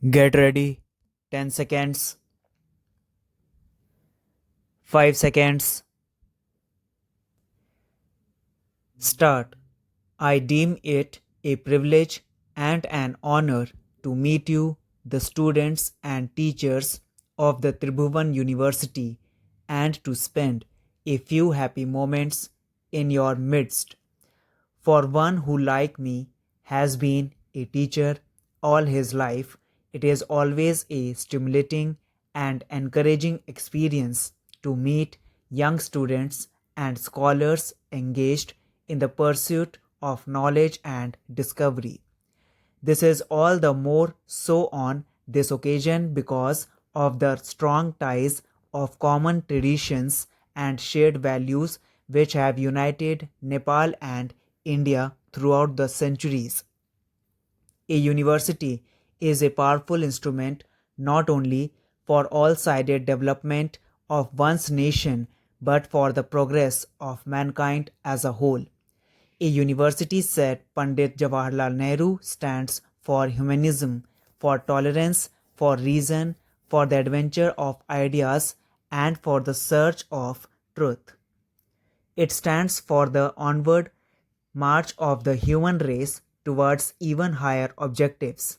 Get ready. 10 seconds. 5 seconds. Start. I deem it a privilege and an honor to meet you, the students and teachers of the Tribhuvan University, and to spend a few happy moments in your midst. For one who, like me, has been a teacher all his life, it is always a stimulating and encouraging experience to meet young students and scholars engaged in the pursuit of knowledge and discovery. This is all the more so on this occasion because of the strong ties of common traditions and shared values which have united Nepal and India throughout the centuries. A university is a powerful instrument not only for all sided development of one's nation but for the progress of mankind as a whole. A university, said Pandit Jawaharlal Nehru, stands for humanism, for tolerance, for reason, for the adventure of ideas, and for the search of truth. It stands for the onward march of the human race towards even higher objectives.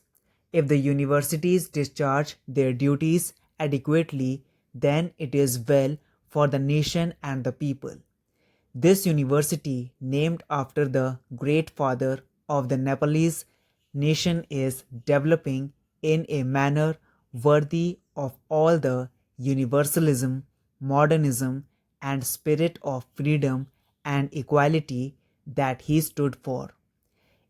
If the universities discharge their duties adequately, then it is well for the nation and the people. This university, named after the great father of the Nepalese nation, is developing in a manner worthy of all the universalism, modernism, and spirit of freedom and equality that he stood for.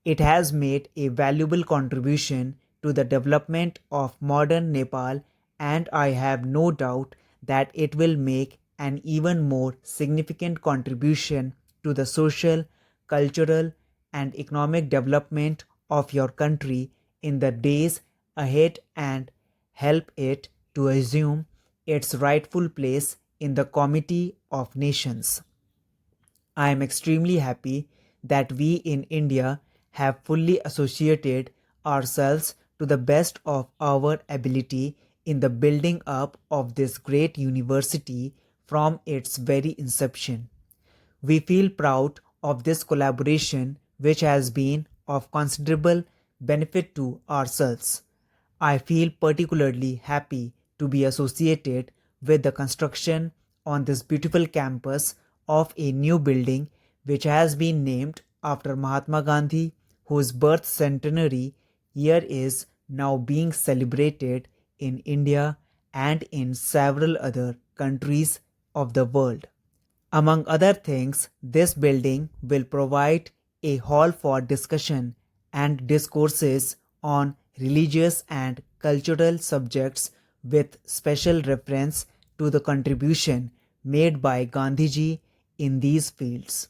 It has made a valuable contribution to the development of modern Nepal, and I have no doubt that it will make an even more significant contribution to the social, cultural, and economic development of your country in the days ahead and help it to assume its rightful place in the Committee of Nations. I am extremely happy that we in India have fully associated ourselves to the best of our ability in the building up of this great university from its very inception. We feel proud of this collaboration, which has been of considerable benefit to ourselves. I feel particularly happy to be associated with the construction on this beautiful campus of a new building which has been named after Mahatma Gandhi, whose birth centenary year is now being celebrated in India and in several other countries of the world. Among other things, this building will provide a hall for discussion and discourses on religious and cultural subjects with special reference to the contribution made by Gandhiji in these fields.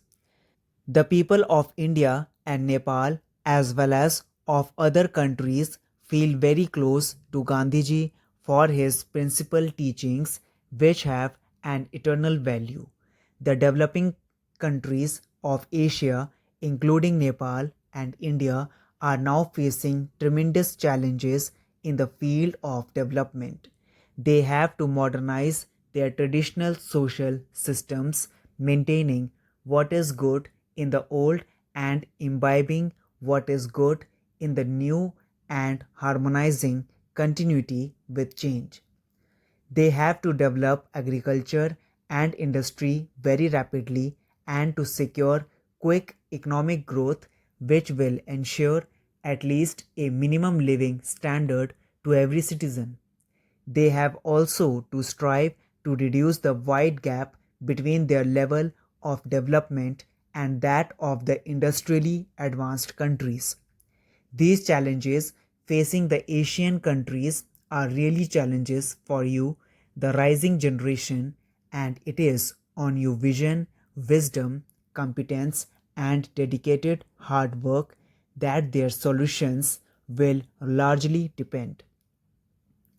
The people of India and Nepal, as well as of other countries, feel very close to Gandhiji for his principal teachings, which have an eternal value. The developing countries of Asia, including Nepal and India, are now facing tremendous challenges in the field of development. They have to modernize their traditional social systems, maintaining what is good in the old and imbibing what is good in the new and harmonizing continuity with change. They have to develop agriculture and industry very rapidly and to secure quick economic growth, which will ensure at least a minimum living standard to every citizen. They have also to strive to reduce the wide gap between their level of development and that of the industrially advanced countries. These challenges facing the Asian countries are really challenges for you, the rising generation, and it is on your vision, wisdom, competence, and dedicated hard work that their solutions will largely depend.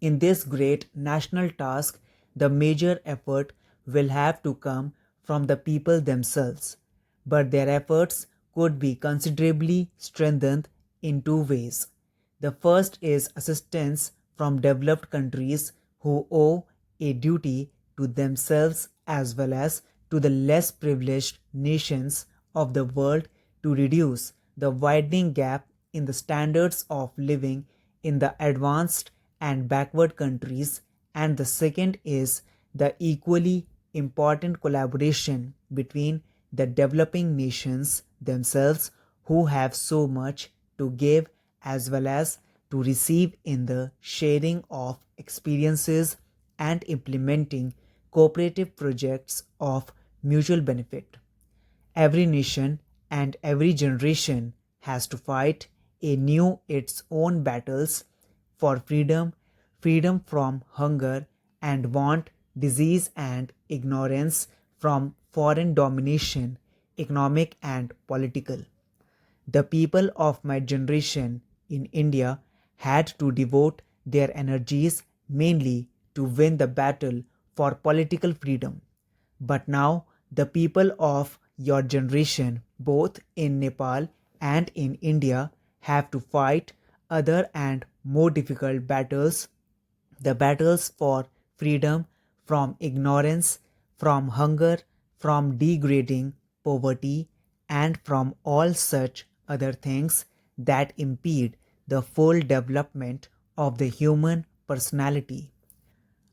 In this great national task, the major effort will have to come from the people themselves, but their efforts could be considerably strengthened in two ways. The first is assistance from developed countries who owe a duty to themselves as well as to the less privileged nations of the world to reduce the widening gap in the standards of living in the advanced and backward countries. And the second is the equally important collaboration between the developing nations themselves who have so much to give as well as to receive in the sharing of experiences and implementing cooperative projects of mutual benefit. Every nation and every generation has to fight anew its own battles for freedom, freedom from hunger and want, disease and ignorance, from foreign domination, economic and political. The people of my generation in India had to devote their energies mainly to win the battle for political freedom. But now the people of your generation, both in Nepal and in India, have to fight other and more difficult battles, the battles for freedom from ignorance, from hunger, from degrading poverty, and from all such other things that impede the full development of the human personality.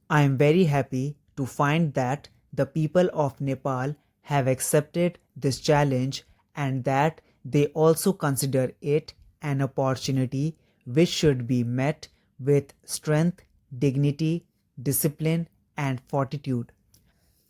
I am very happy to find that the people of Nepal have accepted this challenge and that they also consider it an opportunity which should be met with strength, dignity, discipline, and fortitude.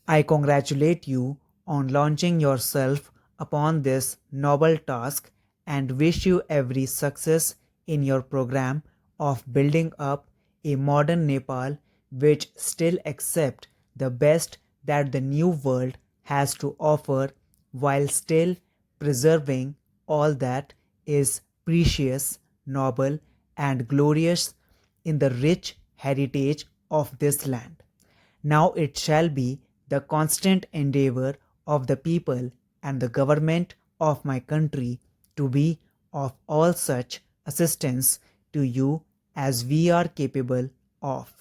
I congratulate you on launching yourself upon this noble task and wish you every success in your program of building up a modern Nepal which still accepts the best that the new world has to offer while still preserving all that is precious, noble, and glorious in the rich heritage of this land. Now it shall be the constant endeavor of the people and the government of my country to be of all such assistance to you as we are capable of.